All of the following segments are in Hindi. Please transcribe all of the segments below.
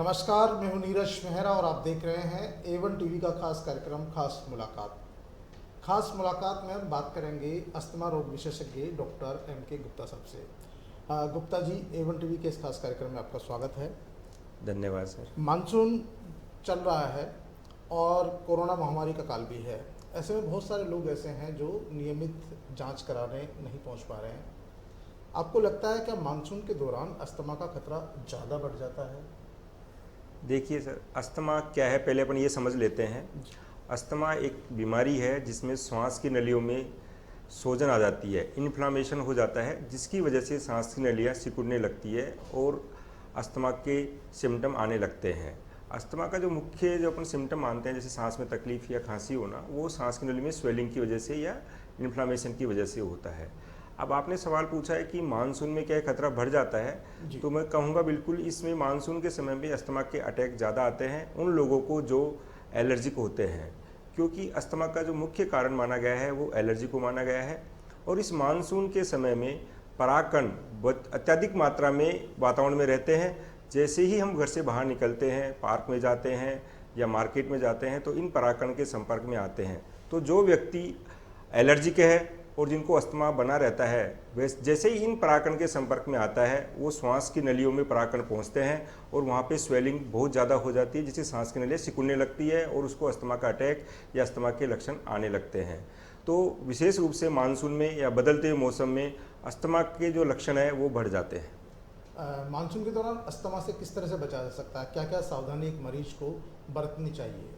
नमस्कार, मैं हूं नीरज मेहरा और आप देख रहे हैं A1 टीवी का खास कार्यक्रम खास मुलाकात। खास मुलाकात में हम बात करेंगे अस्थमा रोग विशेषज्ञ डॉक्टर M.K. गुप्ता साहब से। गुप्ता जी, A1 टीवी के इस खास कार्यक्रम में आपका स्वागत है। धन्यवाद सर। मानसून चल रहा है और कोरोना महामारी का काल भी है। ऐसे में बहुत सारे लोग ऐसे हैं जो नियमित जांच कराने नहीं पहुंच पा रहे हैं। आपको लगता है क्या मानसून के दौरान अस्थमा का खतरा ज़्यादा बढ़ जाता है? देखिए सर, अस्थमा क्या है पहले अपन ये समझ लेते हैं। अस्थमा एक बीमारी है जिसमें श्वास की नलियों में सूजन आ जाती है, इन्फ्लामेशन हो जाता है, जिसकी वजह से सांस की नलियाँ सिकुड़ने लगती है और अस्थमा के सिम्टम आने लगते हैं। अस्थमा का जो मुख्य जो अपन सिम्टम मानते हैं, जैसे सांस में तकलीफ या खांसी होना, वो सांस की नली में स्वेलिंग की वजह से या इन्फ्लामेशन की वजह से होता है। अब आपने सवाल पूछा है कि मानसून में क्या खतरा बढ़ जाता है, तो मैं कहूँगा बिल्कुल इसमें मानसून के समय में अस्थमा के अटैक ज़्यादा आते हैं उन लोगों को जो एलर्जिक होते हैं, क्योंकि अस्थमा का जो मुख्य कारण माना गया है वो एलर्जी को माना गया है। और इस मानसून के समय में परागकण अत्यधिक मात्रा में वातावरण में रहते हैं। जैसे ही हम घर से बाहर निकलते हैं, पार्क में जाते हैं या मार्केट में जाते हैं, तो इन परागकण के संपर्क में आते हैं। तो जो व्यक्ति एलर्जिक है और जिनको अस्थमा बना रहता है, वे जैसे ही इन परागकण के संपर्क में आता है, वो श्वास की नलियों में परागकण पहुंचते हैं और वहाँ पे स्वेलिंग बहुत ज़्यादा हो जाती है, जिससे सांस की नलियाँ सिकुड़ने लगती है और उसको अस्थमा का अटैक या अस्थमा के लक्षण आने लगते हैं। तो विशेष रूप से मानसून में या बदलते हुए मौसम में अस्थमा के जो लक्षण हैं वो बढ़ जाते हैं। मानसून के दौरान अस्थमा से किस तरह से बचा जा सकता है? क्या क्या सावधानी एक मरीज को बरतनी चाहिए?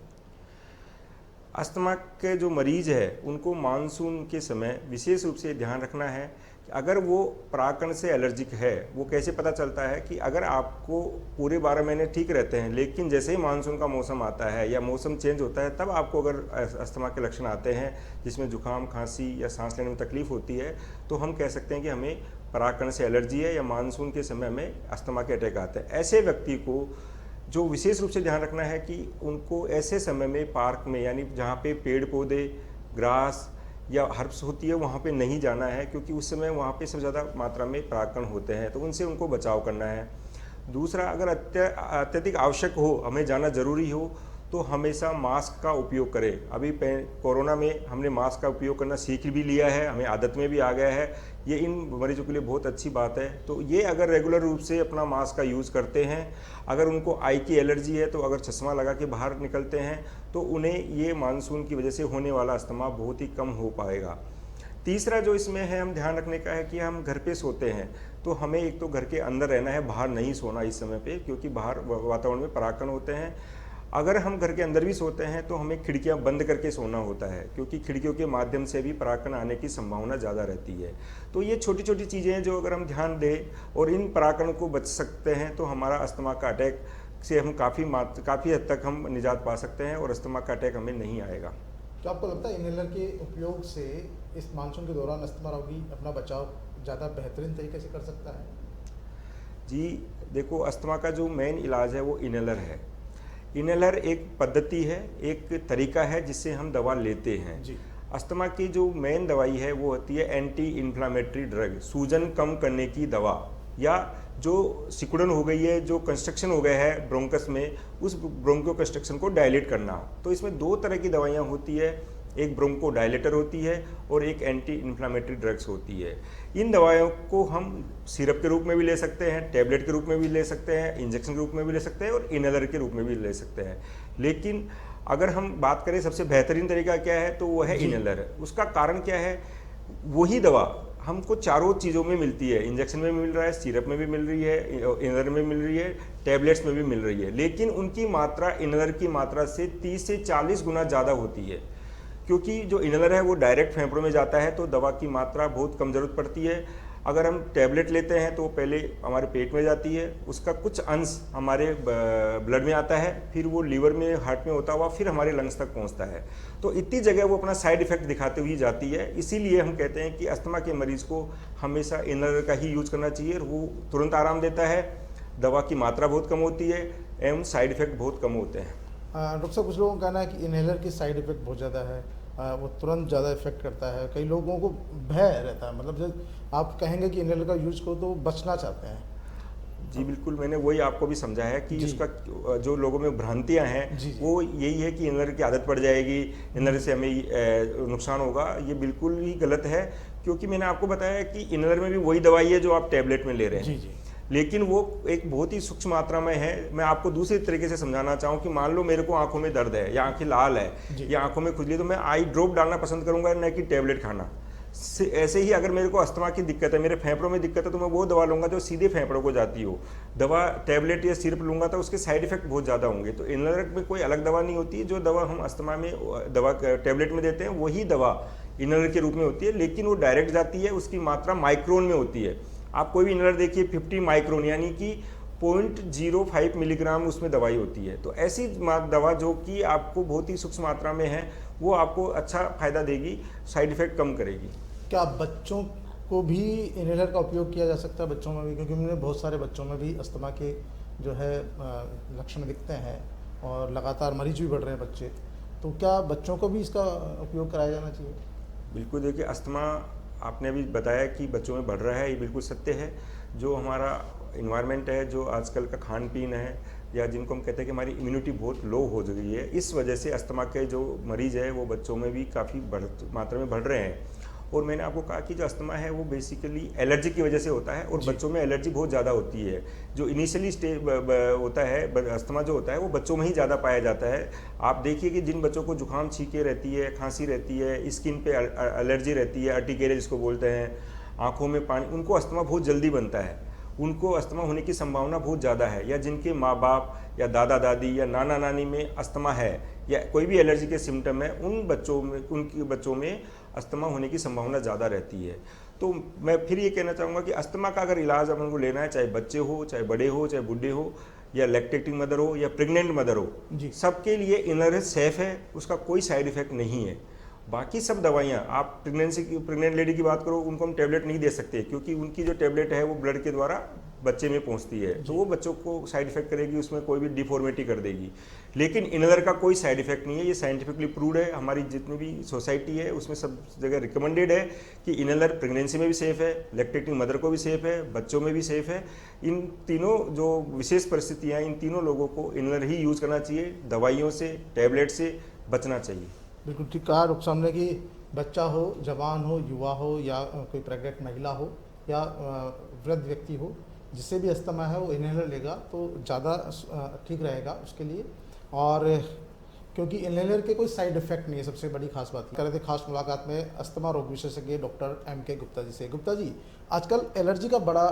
अस्थमा के जो मरीज है उनको मानसून के समय विशेष रूप से ध्यान रखना है कि अगर वो परागकण से एलर्जिक है, वो कैसे पता चलता है कि अगर आपको पूरे 12 महीने ठीक रहते हैं, लेकिन जैसे ही मानसून का मौसम आता है या मौसम चेंज होता है, तब आपको अगर अस्थमा के लक्षण आते हैं जिसमें जुकाम, खांसी या सांस लेने में तकलीफ होती है, तो हम कह सकते हैं कि हमें परागकण से एलर्जी है या मानसून के समय में अस्थमा के अटैक आते हैं। ऐसे व्यक्ति को जो विशेष रूप से ध्यान रखना है कि उनको ऐसे समय में पार्क में, यानी जहाँ पे पेड़ पौधे, ग्रास या हर्ब्स होती है, वहाँ पे नहीं जाना है, क्योंकि उस समय वहाँ पे सबसे ज़्यादा मात्रा में परागकण होते हैं, तो उनसे उनको बचाव करना है। दूसरा, अगर अत्यधिक आवश्यक हो, हमें जाना ज़रूरी हो, तो हमेशा मास्क का उपयोग करें। अभी कोरोना में हमने मास्क का उपयोग करना सीख भी लिया है, हमें आदत में भी आ गया है। ये इन मरीजों के लिए बहुत अच्छी बात है। तो ये अगर रेगुलर रूप से अपना मास्क का यूज़ करते हैं, अगर उनको आई की एलर्जी है तो अगर चश्मा लगा के बाहर निकलते हैं, तो उन्हें ये मानसून की वजह से होने वाला अस्थमा बहुत ही कम हो पाएगा। तीसरा जो इसमें है हम ध्यान रखने का है कि हम घर पे सोते हैं, तो हमें एक तो घर के अंदर रहना है, बाहर नहीं सोना इस समय पे, क्योंकि बाहर वातावरण में परागकण होते हैं। अगर हम घर के अंदर भी सोते हैं तो हमें खिड़कियां बंद करके सोना होता है, क्योंकि खिड़कियों के माध्यम से भी परागकण आने की संभावना ज़्यादा रहती है। तो ये छोटी छोटी चीज़ें हैं जो अगर हम ध्यान दें और इन परागकण को बच सकते हैं, तो हमारा अस्थमा का अटैक से हम काफ़ी हद तक हम निजात पा सकते हैं और अस्थमा का अटैक हमें नहीं आएगा। तो आपको लगता है इनहेलर के उपयोग से इस मानसून के दौरान अस्थमा रोगी अपना बचाव ज़्यादा बेहतरीन तरीके से कर सकता है? जी देखो, अस्थमा का जो मेन इलाज है वो इनहेलर है। इनहेलर एक पद्धति है, एक तरीका है जिससे हम दवा लेते हैं जी। अस्थमा की जो मेन दवाई है वो होती है एंटी इन्फ्लामेटरी ड्रग, सूजन कम करने की दवा, या जो सिकुड़न हो गई है, जो कंस्ट्रक्शन हो गया है ब्रोंकस में, उस ब्रोंको कंस्ट्रक्शन को डायलेट करना। तो इसमें दो तरह की दवाइयाँ होती है, एक ब्रोंको डायलेटर होती है और एक एंटी इन्फ्लामेटरी ड्रग्स होती है। इन दवाइयों को हम सिरप के रूप में भी ले सकते हैं, टैबलेट के रूप में भी ले सकते हैं, इंजेक्शन के रूप में भी ले सकते हैं और इनहेलर के रूप में भी ले सकते हैं। लेकिन अगर हम बात करें सबसे बेहतरीन तरीका क्या है, तो वो है इनहेलर। उसका कारण क्या है, वही दवा हमको चारों चीज़ों में मिलती है, इंजेक्शन में भी मिल रहा है, सिरप में भी मिल रही है, इनहेलर में मिल रही है, टैबलेट्स में भी मिल रही है, लेकिन उनकी मात्रा इनहेलर की मात्रा से 30 से 40 गुना ज़्यादा होती है। क्योंकि जो इनहेलर है वो डायरेक्ट फेफड़ों में जाता है, तो दवा की मात्रा बहुत कम ज़रूरत पड़ती है। अगर हम टैबलेट लेते हैं तो पहले हमारे पेट में जाती है, उसका कुछ अंश हमारे ब्लड में आता है, फिर वो लीवर में, हार्ट में होता हुआ फिर हमारे लंग्स तक पहुंचता है। तो इतनी जगह वो अपना साइड इफेक्ट दिखाते हुए जाती है। इसीलिए हम कहते हैं कि अस्थमा के मरीज़ को हमेशा इनहेलर का ही यूज करना चाहिए। वो तुरंत आराम देता है, दवा की मात्रा बहुत कम होती है एवं साइड इफेक्ट बहुत कम होते हैं। डॉक्टर साहब, कुछ लोगों का कहना है कि इनहेलर की साइड इफ़ेक्ट बहुत ज़्यादा है, वो तुरंत ज़्यादा इफेक्ट करता है। कई लोगों को भय रहता है, मतलब जब आप कहेंगे कि इनहेलर का यूज करो तो वो बचना चाहते हैं। जी बिल्कुल, मैंने वही आपको भी समझा है कि जी। उसका जो लोगों में भ्रांतियां हैं जी, जी। वो यही है कि इनहेलर की आदत पड़ जाएगी, इनहेलर से हमें नुकसान होगा। ये बिल्कुल ही गलत है, क्योंकि मैंने आपको बताया कि इनहेलर में भी वही दवाई है जो आप टैबलेट में ले रहे जी, हैं, जी। लेकिन वो एक बहुत ही सूक्ष्म मात्रा में है। मैं आपको दूसरे तरीके से समझाना चाहूँ कि मान लो मेरे को आंखों में दर्द है या आंखें लाल है जी। या आंखों में खुजली, तो मैं आई ड्रॉप डालना पसंद करूंगा, न कि टैबलेट खाना। ऐसे ही अगर मेरे को अस्थमा की दिक्कत है, मेरे फेफड़ों में दिक्कत है, तो मैं वो दवा लूंगा जो सीधे फेफड़ों को जाती हो। दवा टैबलेट या सिरप लूंगा तो उसके साइड इफेक्ट बहुत ज़्यादा होंगे। तो इनहेलर में कोई अलग दवा नहीं होती है। जो दवा हम अस्थमा में दवा टैबलेट में देते हैं वही दवा इनहेलर के रूप में होती है, लेकिन वो डायरेक्ट जाती है, उसकी मात्रा माइक्रोन में होती है। आप कोई भी इनहेलर देखिए 50 माइक्रोन यानी कि 0.05 मिलीग्राम उसमें दवाई होती है। तो ऐसी दवा जो कि आपको बहुत ही सूक्ष्म मात्रा में है वो आपको अच्छा फायदा देगी, साइड इफेक्ट कम करेगी। क्या बच्चों को भी इनहेलर का उपयोग किया जा सकता है, बच्चों में भी? क्योंकि मैंने बहुत सारे बच्चों में भी अस्थमा के जो है लक्षण दिखते हैं और लगातार मरीज भी बढ़ रहे हैं बच्चे, तो क्या बच्चों को भी इसका उपयोग कराया जाना चाहिए? बिल्कुल, देखिए अस्थमा आपने अभी बताया कि बच्चों में बढ़ रहा है, ये बिल्कुल सत्य है। जो हमारा इन्वायरमेंट है, जो आजकल का खान पीन है, या जिनको हम कहते हैं कि हमारी इम्यूनिटी बहुत लो हो गई है, इस वजह से अस्थमा के जो मरीज़ है वो बच्चों में भी काफ़ी मात्रा में बढ़ रहे हैं। और मैंने आपको कहा कि जो अस्थमा है वो बेसिकली एलर्जी की वजह से होता है, और बच्चों में एलर्जी बहुत ज़्यादा होती है। जो इनिशियली स्टेज होता है अस्थमा जो होता है वो बच्चों में ही ज़्यादा पाया जाता है। आप देखिए कि जिन बच्चों को जुकाम छींके रहती है, खांसी रहती है, स्किन पे एलर्जी रहती है, अर्टिकेरिया जिसको बोलते हैं, आँखों में पानी, उनको अस्थमा बहुत जल्दी बनता है, उनको अस्थमा होने की संभावना बहुत ज़्यादा है। या जिनके माँ बाप या दादा दादी या नाना नानी में अस्थमा है या कोई भी एलर्जी के सिम्टम है, उनके बच्चों में अस्थमा होने की संभावना ज़्यादा रहती है। तो मैं फिर ये कहना चाहूँगा कि अस्थमा का अगर इलाज अपन को लेना है, चाहे बच्चे हो, चाहे बड़े हो, चाहे बूढ़े हो, या लैक्टेटिंग मदर हो, या प्रेग्नेंट मदर हो, सबके लिए इनहेलर सेफ है, उसका कोई साइड इफेक्ट नहीं है। बाकी सब दवाइयाँ, आप प्रेग्नेंट लेडी की बात करो, उनको हम टैबलेट नहीं दे सकते, क्योंकि उनकी जो टैबलेट है वो ब्लड के द्वारा बच्चे में पहुंचती है, तो वो बच्चों को साइड इफेक्ट करेगी, उसमें कोई भी डिफॉर्मिटी कर देगी। लेकिन इनहेलर का कोई साइड इफेक्ट नहीं है, ये साइंटिफिकली प्रूव्ड है। हमारी जितनी भी सोसाइटी है उसमें सब जगह रिकमेंडेड है कि इनहेलर प्रेगनेंसी में भी सेफ है, लैक्टेटिंग मदर को भी सेफ है, बच्चों में भी सेफ है। इन तीनों जो विशेष परिस्थितियाँ, इन तीनों लोगों को इनहेलर ही यूज़ करना चाहिए, दवाइयों से, टैबलेट से बचना चाहिए। बिल्कुल ठीक कहा डॉक्टर साहब ने कि बच्चा हो, जवान हो, युवा हो, या कोई प्रेग्नेंट महिला हो, या वृद्ध व्यक्ति हो, जिससे भी अस्थमा है वो इनहेलर लेगा तो ज़्यादा ठीक रहेगा उसके लिए। और क्योंकि इनहेलर के कोई साइड इफेक्ट नहीं है, सबसे बड़ी खास बात कर रहे थे खास मुलाकात में अस्थमा रोग विशेषज्ञ डॉक्टर M.K. गुप्ता जी से। गुप्ता जी, आजकल एलर्जी का बड़ा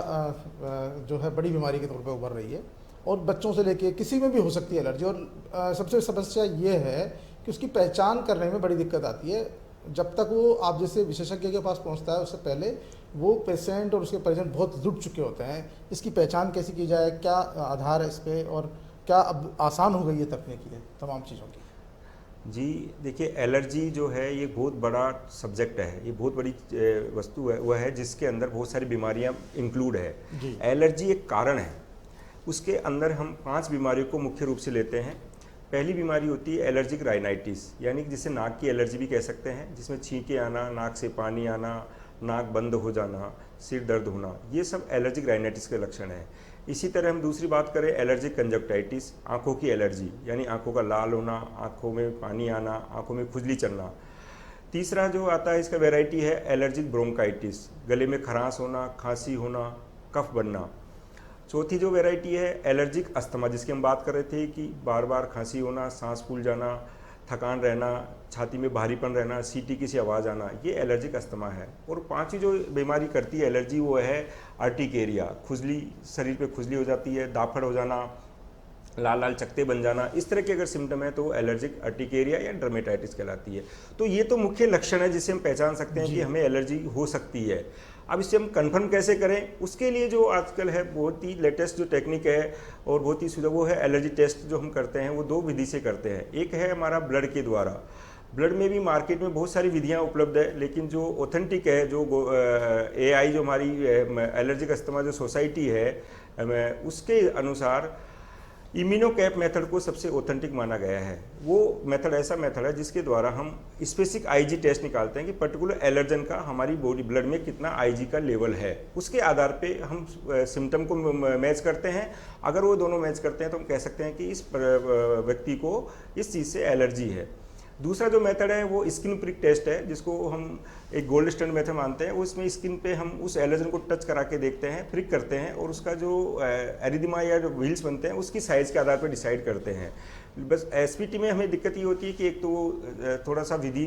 जो है बड़ी बीमारी के तौर पर उभर रही है, और बच्चों से लेके किसी में भी हो सकती है एलर्जी। और सबसे समस्या ये है कि उसकी पहचान करने में बड़ी दिक्कत आती है। जब तक वो आप जैसे विशेषज्ञ के पास पहुंचता है, उससे पहले वो पेशेंट और उसके परिजन बहुत जुट चुके होते हैं। इसकी पहचान कैसे की जाए, क्या आधार है इस पर, और क्या अब आसान हो गई है तकनीकी तमाम चीज़ों की? जी देखिए, एलर्जी जो है ये बहुत बड़ा सब्जेक्ट है, ये बहुत बड़ी वस्तु है, वह है जिसके अंदर बहुत सारी बीमारियां इंक्लूड है। एलर्जी एक कारण है, उसके अंदर हम 5 बीमारियों को मुख्य रूप से लेते हैं। पहली बीमारी होती है एलर्जिक राइनाइटिस, यानी कि जिसे नाक की एलर्जी भी कह सकते हैं, जिसमें छींके आना, नाक से पानी आना, नाक बंद हो जाना, सिर दर्द होना, ये सब एलर्जिक राइनाइटिस के लक्षण हैं। इसी तरह हम दूसरी बात करें एलर्जिक कंजक्टाइटिस, आंखों की एलर्जी, यानी आंखों का लाल होना, आंखों में पानी आना, आंखों में खुजली चलना। तीसरा जो आता है इसका वैरायटी है एलर्जिक ब्रोंकाइटिस, गले में खरांश होना, खांसी होना, कफ बनना। चौथी जो वैरायटी है एलर्जिक अस्थमा, जिसकी हम बात कर रहे थे कि बार बार खांसी होना, सांस फूल जाना, थकान रहना, छाती में भारीपन रहना, सीटी की सी आवाज़ आना, ये एलर्जिक अस्थमा है। और पांचवी जो बीमारी करती है एलर्जी वो है अर्टिकेरिया, खुजली, शरीर पे खुजली हो जाती है, दाफड़ हो जाना, लाल लाल चकत्ते बन जाना, इस तरह के अगर सिम्टम है तो वो एलर्जिक अर्टिकेरिया या डर्मेटाइटिस कहलाती है। तो ये तो मुख्य लक्षण है जिससे हम पहचान सकते हैं कि हमें एलर्जी हो सकती है। अब इसे हम कंफर्म कैसे करें, उसके लिए जो आजकल है बहुत ही लेटेस्ट जो टेक्निक है और बहुत ही सुविधा, वो है एलर्जी टेस्ट जो हम करते हैं, वो 2 विधि से करते हैं। एक है हमारा ब्लड के द्वारा, ब्लड में भी मार्केट में बहुत सारी विधियां उपलब्ध है, लेकिन जो ऑथेंटिक है, जो AI जो हमारी एलर्जिक अस्थमा जो सोसाइटी है उसके अनुसार इम्यूनोकैप मेथड को सबसे ऑथेंटिक माना गया है। वो मेथड ऐसा मेथड है जिसके द्वारा हम स्पेसिफिक आईजी टेस्ट निकालते हैं कि पर्टिकुलर एलर्जन का हमारी बॉडी ब्लड में कितना आईजी का लेवल है। उसके आधार पे हम सिम्टम को मैच करते हैं। अगर वो दोनों मैच करते हैं तो हम कह सकते हैं कि इस व्यक्ति को इस चीज़ से एलर्जी है। दूसरा जो मेथड है वो स्किन प्रिक टेस्ट है, जिसको हम एक गोल्ड स्टैंडर्ड मेथड मानते हैं। उसमें स्किन पे हम उस एलर्जन को टच करा के देखते हैं, प्रिक करते हैं और उसका जो एरिथमा या जो व्हील्स बनते हैं उसकी साइज़ के आधार पर डिसाइड करते हैं। बस एसपीटी में हमें दिक्कत ये होती है कि एक तो थोड़ा सा विधि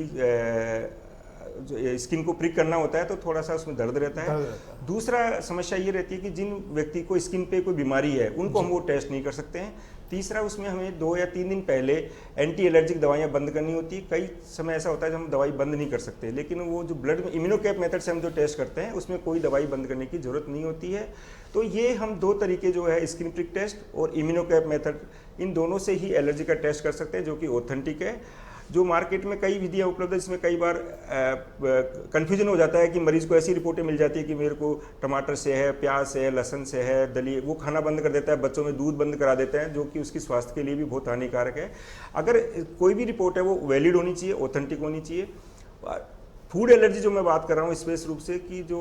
जो स्किन को प्रिक करना होता है तो थोड़ा सा उसमें दर्द रहता है। दूसरा समस्या ये रहती है कि जिन व्यक्ति को स्किन पे कोई बीमारी है उनको हम वो टेस्ट नहीं कर सकते हैं। तीसरा, उसमें हमें 2 या 3 दिन पहले एंटी एलर्जिक दवाइयाँ बंद करनी होती है। कई समय ऐसा होता है जब हम दवाई बंद नहीं कर सकते, लेकिन वो जो ब्लड में इम्यूनोकैप मेथड से हम जो टेस्ट करते हैं उसमें कोई दवाई बंद करने की जरूरत नहीं होती है। तो ये हम 2 तरीके जो है स्किन प्रिक टेस्ट और इम्यूनोकैप मेथड, इन दोनों से ही एलर्जी का टेस्ट कर सकते हैं, जो कि ऑथेंटिक है। जो मार्केट में कई विधियाँ उपलब्ध है जिसमें कई बार कन्फ्यूजन हो जाता है कि मरीज को ऐसी रिपोर्टें मिल जाती है कि मेरे को टमाटर से है, प्याज से है, लहसुन से है, दलिए, वो खाना बंद कर देता है, बच्चों में दूध बंद करा देते हैं, जो कि उसकी स्वास्थ्य के लिए भी बहुत हानिकारक है। अगर कोई भी रिपोर्ट है वो वैलिड होनी चाहिए, ऑथेंटिक होनी चाहिए। फूड एलर्जी जो मैं बात कर रहा हूँ स्पेस रूप से, कि जो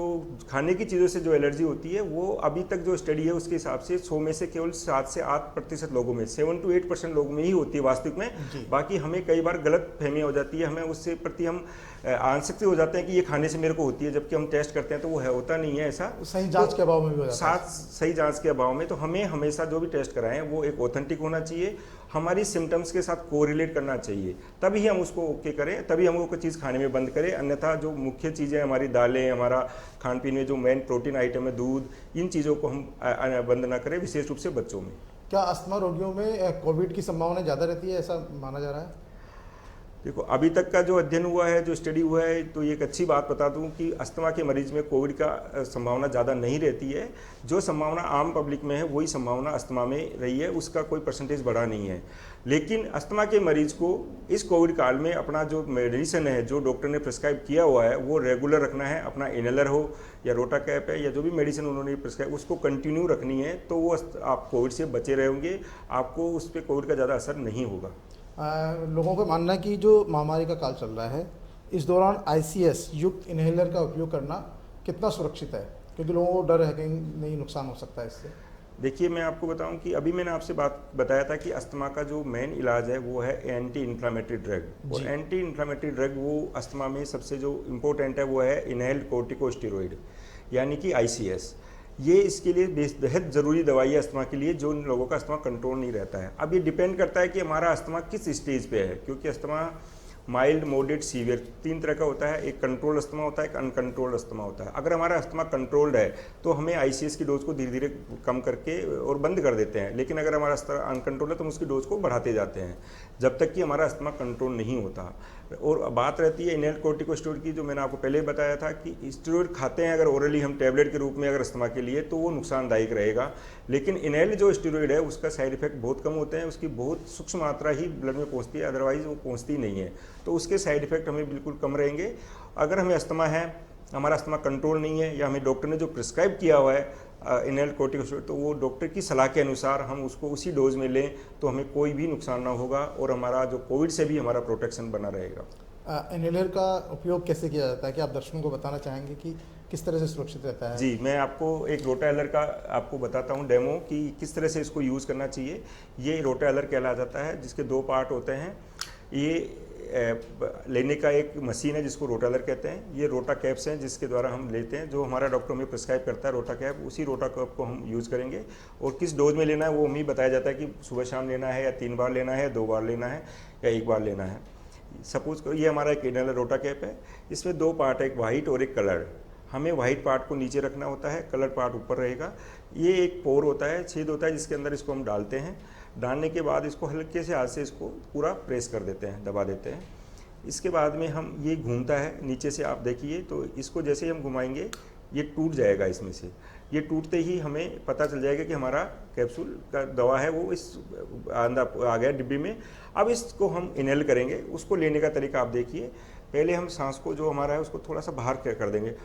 खाने की चीज़ों से जो एलर्जी होती है, वो अभी तक जो स्टडी है उसके हिसाब से 100 में से केवल 7 से 8% लोगों में, 7 to 8% लोगों में ही होती है वास्तविक में। बाकी हमें कई बार गलत फहमियाँ हो जाती है, हमें उससे प्रति हम आंशिक हो जाते हैं कि ये खाने से मेरे को होती है, जबकि हम टेस्ट करते हैं तो वो है, होता नहीं है ऐसा। सही जांच के अभाव में भी हो जाता है। सही जांच के अभाव में। तो हमें हमेशा जो भी टेस्ट कराएं वो एक ऑथेंटिक होना चाहिए, हमारी सिम्टम्स के साथ कोरिलेट करना चाहिए, तभी हम उसको ओके करें, तभी हम वो कोई चीज़ खाने में बंद करें। अन्यथा जो मुख्य चीज़ें हमारी दालें, हमारा खान पीन में जो मेन प्रोटीन आइटम है, दूध, इन चीज़ों को हम बंद ना करें, विशेष रूप से बच्चों में। क्या अस्थमा रोगियों में कोविड की संभावना ज़्यादा रहती है, ऐसा माना जा रहा है? देखो, अभी तक का जो अध्ययन हुआ है, जो स्टडी हुआ है, तो ये एक अच्छी बात बता दूं कि अस्थमा के मरीज में कोविड का संभावना ज़्यादा नहीं रहती है। जो संभावना आम पब्लिक में है वही संभावना अस्थमा में रही है, उसका कोई परसेंटेज बढ़ा नहीं है। लेकिन अस्थमा के मरीज को इस कोविड काल में अपना जो मेडिसिन है, जो डॉक्टर ने प्रिस्क्राइब किया हुआ है, वो रेगुलर रखना है। अपना इनहेलर हो या रोटा कैप है या जो भी मेडिसिन उन्होंने प्रिस्क्राइब, उसको कंटिन्यू रखनी है, तो वो आप कोविड से बचे रहेंगे, आपको उस पर कोविड का ज़्यादा असर नहीं होगा। लोगों का मानना है कि जो महामारी का काल चल रहा है, इस दौरान आईसीएस युक्त इनहेलर का उपयोग करना कितना सुरक्षित है, क्योंकि लोगों को डर है कि नहीं नुकसान हो सकता है इससे? देखिए, मैं आपको बताऊं कि अभी मैंने आपसे बताया था कि अस्थमा का जो मेन इलाज है वो है एंटी इन्फ्लामेटरी ड्रग। और एंटी इन्फ्लामेटरी ड्रग वो अस्थमा में सबसे जो इम्पोर्टेंट है वो है इनहेल्ड कोर्टिकोस्टेरॉइड, यानी कि आईसीएस। ये इसके लिए बेहद ज़रूरी दवाई है अस्थमा के लिए, जो उन लोगों का अस्थमा कंट्रोल नहीं रहता है। अब ये डिपेंड करता है कि हमारा अस्थमा किस स्टेज पे है, क्योंकि अस्थमा माइल्ड, मॉडरेट, सीवियर 3 तरह का होता है। एक कंट्रोल अस्थमा होता है, एक अनकंट्रोल्ड अस्थमा होता है। अगर हमारा अस्थमा कंट्रोल्ड है तो हमें आईसीएस की डोज को धीरे धीरे कम करके और बंद कर देते हैं, लेकिन अगर हमारा अस्थमा अनकंट्रोल्ड है तो हम उसकी डोज को बढ़ाते जाते हैं जब तक कि हमारा अस्थमा कंट्रोल नहीं होता। और बात रहती है इनहेल्ड कोर्टिकोस्टेरॉइड की, जो मैंने आपको पहले बताया था कि स्टेरॉइड खाते हैं अगर ओरली हम टैबलेट के रूप में अगर अस्थमा के लिए, तो वो नुकसानदायक रहेगा। लेकिन इनहेल्ड जो स्टेरॉइड है उसका साइड इफेक्ट बहुत कम होते हैं, उसकी बहुत सूक्ष्म मात्रा ही ब्लड में पहुंचती है, अदरवाइज वो पहुंचती नहीं है, तो उसके साइड इफेक्ट हमें बिल्कुल कम रहेंगे। अगर हमें अस्थमा है, हमारा अस्थमा कंट्रोल नहीं है, या हमें डॉक्टर ने जो प्रिस्क्राइब किया हुआ है इनहेल्ड कोर्टिकोस्टेरॉइड, तो वो डॉक्टर की सलाह के अनुसार हम उसको उसी डोज में लें तो हमें कोई भी नुकसान ना होगा और हमारा जो कोविड से भी हमारा प्रोटेक्शन बना रहेगा। इनहेलर का उपयोग कैसे किया जाता है, कि आप दर्शकों को बताना चाहेंगे कि किस तरह से सुरक्षित रहता है? जी, मैं आपको एक रोटाएलर का आपको बताता हूँ डेमो कि किस तरह से इसको यूज़ करना चाहिए। ये रोटाएलर कहला जाता है, जिसके 2 पार्ट होते हैं। ये लेने का एक मशीन है जिसको रोटाएलर कहते हैं। ये रोटा कैप्स हैं जिसके द्वारा हम लेते हैं, जो हमारा डॉक्टर हमें प्रिस्क्राइब करता है रोटा कैप, उसी रोटा कैप को हम यूज़ करेंगे। और किस डोज में लेना है वो हमें बताया जाता है कि सुबह शाम लेना है, या 3 बार लेना है, 2 बार लेना है, या 1 बार लेना है। सपोज ये हमारा एक इनहेलर रोटा कैप है, इसमें 2 पार्ट है, एक वाइट और एक कलर। हमें वाइट पार्ट को नीचे रखना होता है, कलर पार्ट ऊपर रहेगा। ये एक पोर होता है, छेद होता है, जिसके अंदर इसको हम डालते हैं। डालने के बाद इसको हल्के से हाथ से इसको पूरा प्रेस कर देते हैं, दबा देते हैं। इसके बाद में हम ये घूमता है नीचे से, आप देखिए, तो इसको जैसे ही हम घुमाएंगे ये टूट जाएगा इसमें से। ये टूटते ही हमें पता चल जाएगा कि हमारा कैप्सूल का दवा है वो इस अंदर आ गया डिब्बी में। अब इसको हम इनहेल करेंगे। उसको लेने का तरीका आप देखिए, पहले हम सांस को जो हमारा है उसको थोड़ा सा बाहर कर देंगे,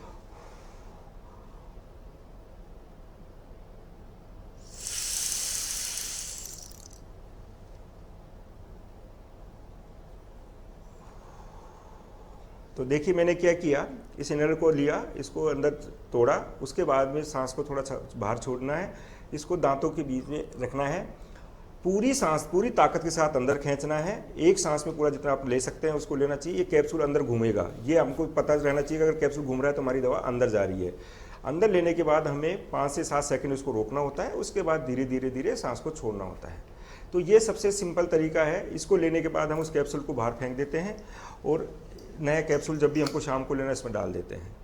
तो देखिए मैंने क्या किया, इस इनहेलर को लिया, इसको अंदर तोड़ा, उसके बाद में सांस को थोड़ा बाहर छोड़ना है, इसको दांतों के बीच में रखना है, पूरी सांस पूरी ताकत के साथ अंदर खींचना है। एक सांस में पूरा जितना आप ले सकते हैं उसको लेना चाहिए। ये कैप्सूल अंदर घूमेगा, ये हमको पता रहना चाहिए कि अगर कैप्सूल घूम रहा है तो हमारी दवा अंदर जा रही है। अंदर लेने के बाद हमें 5 से 7 सेकंड उसको रोकना होता है, उसके बाद धीरे धीरे धीरे सांस को छोड़ना होता है। तो ये सबसे सिंपल तरीका है। इसको लेने के बाद हम उस कैप्सूल को बाहर फेंक देते हैं और नया कैप्सूल जब भी हमको शाम को लेना है इसमें डाल देते हैं।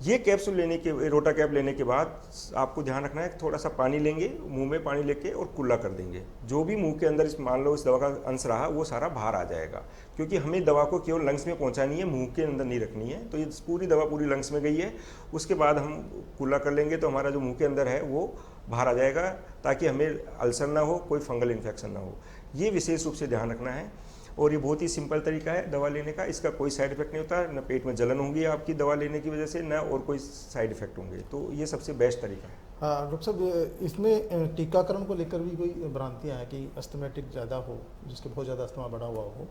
ये कैप्सूल लेने के रोटा कैप लेने के बाद आपको ध्यान रखना है, थोड़ा सा पानी लेंगे, मुंह में पानी लेके और कुल्ला कर देंगे। जो भी मुंह के अंदर इस मान लो इस दवा का अंश रहा वो सारा बाहर आ जाएगा, क्योंकि हमें दवा को केवल लंग्स में पहुंचानी है, मुंह के अंदर नहीं रखनी है। तो ये पूरी दवा पूरी लंग्स में गई है, उसके बाद हम कुल्ला कर लेंगे तो हमारा जो मुंह के अंदर है वो बाहर आ जाएगा, ताकि हमें अल्सर ना हो, कोई फंगल इन्फेक्शन ना हो। ये विशेष रूप से ध्यान रखना है। और ये बहुत ही सिंपल तरीका है दवा लेने का, इसका कोई साइड इफेक्ट नहीं होता, न पेट में जलन होगी आपकी दवा लेने की वजह से, न और कोई साइड इफेक्ट होंगे। तो ये सबसे बेस्ट तरीका है। हाँ डॉक्टर साहब, इसमें टीकाकरण को लेकर भी कोई भ्रांतियाँ हैं कि अस्थमेटिक ज़्यादा हो, जिसके बहुत ज़्यादा अस्थमा बढ़ा हुआ हो,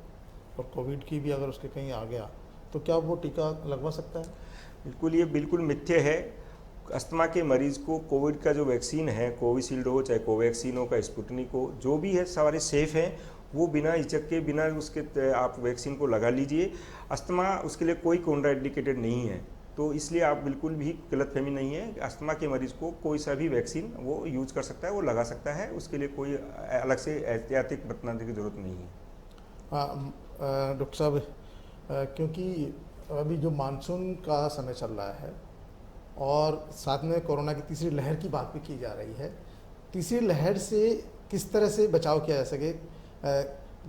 और कोविड की भी अगर उसके कहीं आ गया तो क्या वो टीका लगवा सकता है? बिल्कुल, ये बिल्कुल मिथ्य है। अस्थमा के मरीज को कोविड का जो वैक्सीन है, कोविशील्ड हो चाहे कोवैक्सीन हो का स्पुतनिक हो, जो भी है सारे सेफ़ हैं। वो बिना हिचक के, बिना उसके आप वैक्सीन को लगा लीजिए। अस्थमा उसके लिए कोई कॉन्ट्राइंडिकेटेड नहीं है, तो इसलिए आप बिल्कुल भी गलतफहमी नहीं है। अस्थमा के मरीज को कोई सा भी वैक्सीन वो यूज कर सकता है, वो लगा सकता है, उसके लिए कोई अलग से एहतियाती बरतने की जरूरत नहीं है। हाँ डॉक्टर साहब, क्योंकि अभी जो मानसून का समय चल रहा है और साथ में कोरोना की तीसरी लहर की बात भी की जा रही है, तीसरी लहर से किस तरह से बचाव किया जा सके?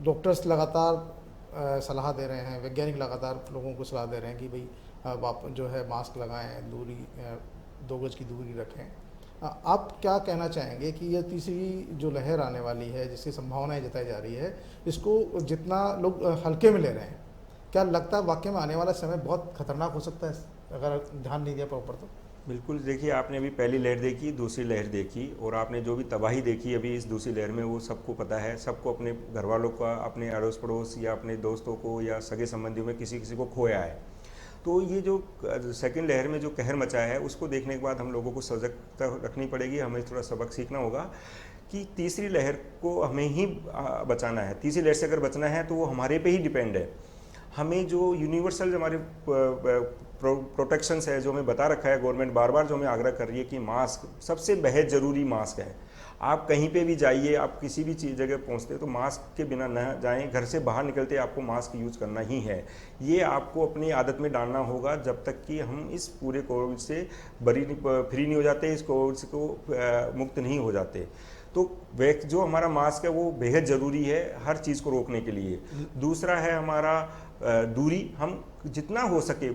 डॉक्टर्स लगातार सलाह दे रहे हैं, वैज्ञानिक लगातार लोगों को सलाह दे रहे हैं कि भाई जो है मास्क लगाएं, दूरी 2 गज की दूरी रखें। आप क्या कहना चाहेंगे कि यह तीसरी जो लहर आने वाली है, जिसकी संभावनाएं जताई जा रही है, इसको जितना लोग हल्के में ले रहे हैं, क्या लगता है वाकई में आने वाला समय बहुत खतरनाक हो सकता है अगर ध्यान नहीं दिया प्रॉपर तो? बिल्कुल, देखिए आपने अभी पहली लहर देखी, दूसरी लहर देखी, और आपने जो भी तबाही देखी अभी इस दूसरी लहर में, वो सबको पता है। सबको अपने घर वालों का, अपने अड़ोस पड़ोस या अपने दोस्तों को या सगे संबंधियों में किसी किसी को खोया है। तो ये जो सेकंड लहर में जो कहर मचा है, उसको देखने के बाद हम लोगों को सजगता रखनी पड़ेगी। हमें थोड़ा सबक सीखना होगा कि तीसरी लहर को हमें ही बचाना है। तीसरी लहर से अगर बचना है तो वो हमारे पे ही डिपेंड है। हमें जो यूनिवर्सल हमारे प्रोटेक्शंस है, जो हमें बता रखा है गवर्नमेंट, बार बार जो हमें आग्रह कर रही है कि मास्क सबसे बेहद ज़रूरी मास्क है। आप कहीं पे भी जाइए, आप किसी भी चीज़ जगह पहुंचते तो मास्क के बिना न जाएं। घर से बाहर निकलते आपको मास्क यूज़ करना ही है। ये आपको अपनी आदत में डालना होगा जब तक कि हम इस पूरे कोविड से फ्री नहीं हो जाते, इस कोविड से को मुक्त नहीं हो जाते। तो जो हमारा मास्क है वो बेहद ज़रूरी है हर चीज़ को रोकने के लिए। दूसरा है हमारा दूरी। हम जितना हो सके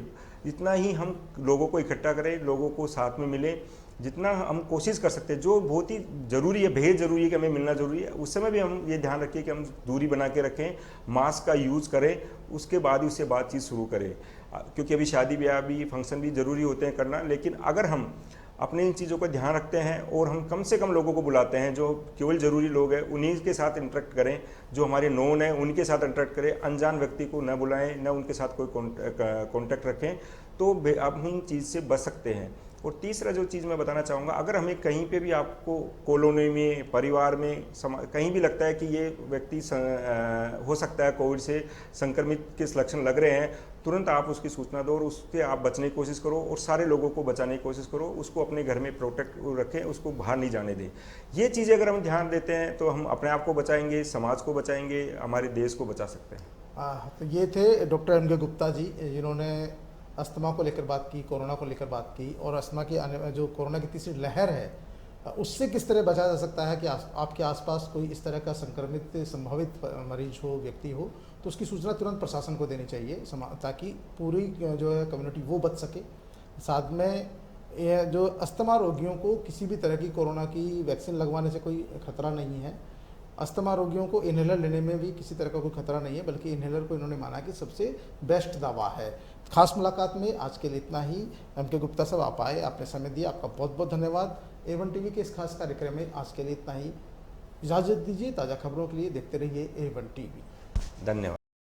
जितना ही हम लोगों को इकट्ठा करें, लोगों को साथ में मिलें, जितना हम कोशिश कर सकते हैं। जो बहुत ही ज़रूरी है, बेहद ज़रूरी है कि हमें मिलना ज़रूरी है, उस समय भी हम ये ध्यान रखें कि हम दूरी बना के रखें, मास्क का यूज़ करें, उसके बाद ही उससे बातचीत शुरू करें। क्योंकि अभी शादी ब्याह भी, फंक्शन भी ज़रूरी होते हैं करना, लेकिन अगर हम अपने इन चीज़ों का ध्यान रखते हैं और हम कम से कम लोगों को बुलाते हैं, जो केवल ज़रूरी लोग हैं उन्हीं के साथ इंटरेक्ट करें, जो हमारे नोन हैं उनके साथ इंटरेक्ट करें, अनजान व्यक्ति को न बुलाएं, न उनके साथ कोई कॉन्टैक्ट रखें, तो हम इन चीज़ से बच सकते हैं। और तीसरा जो चीज़ मैं बताना चाहूँगा, अगर हमें कहीं पे भी आपको कॉलोनी में, परिवार में, कहीं भी लगता है कि ये व्यक्ति हो सकता है कोविड से संक्रमित के लक्षण लग रहे हैं, तुरंत आप उसकी सूचना दो और उससे आप बचने की कोशिश करो और सारे लोगों को बचाने की कोशिश करो। उसको अपने घर में प्रोटेक्ट रखें, उसको बाहर नहीं जाने दें। ये चीज़ें अगर हम ध्यान देते हैं तो हम अपने आप को बचाएंगे, समाज को बचाएंगे, हमारे देश को बचा सकते हैं। तो ये थे डॉक्टर एम.के. गुप्ता जी, जिन्होंने अस्थमा को लेकर बात की, कोरोना को लेकर बात की, और अस्थमा की जो कोरोना की तीसरी लहर है उससे किस तरह बचा जा सकता है कि आपके आसपास कोई इस तरह का संक्रमित संभावित मरीज हो, व्यक्ति हो, तो उसकी सूचना तुरंत प्रशासन को देनी चाहिए, ताकि पूरी जो है कम्युनिटी वो बच सके। साथ में जो अस्थमा रोगियों को किसी भी तरह की कोरोना की वैक्सीन लगवाने से कोई खतरा नहीं है। अस्थमा रोगियों को इन्हेलर लेने में भी किसी तरह का कोई खतरा नहीं है, बल्कि इन्हेलर को इन्होंने माना कि सबसे बेस्ट दवा है। खास मुलाकात में आज के लिए इतना ही। एम.के. गुप्ता साहब आप आए, आपने समय दिया, आपका बहुत बहुत धन्यवाद। A1 टीवी के इस खास कार्यक्रम में आज के लिए इतना ही। इजाज़त दीजिए। ताज़ा खबरों के लिए देखते रहिए A1 टीवी। धन्यवाद।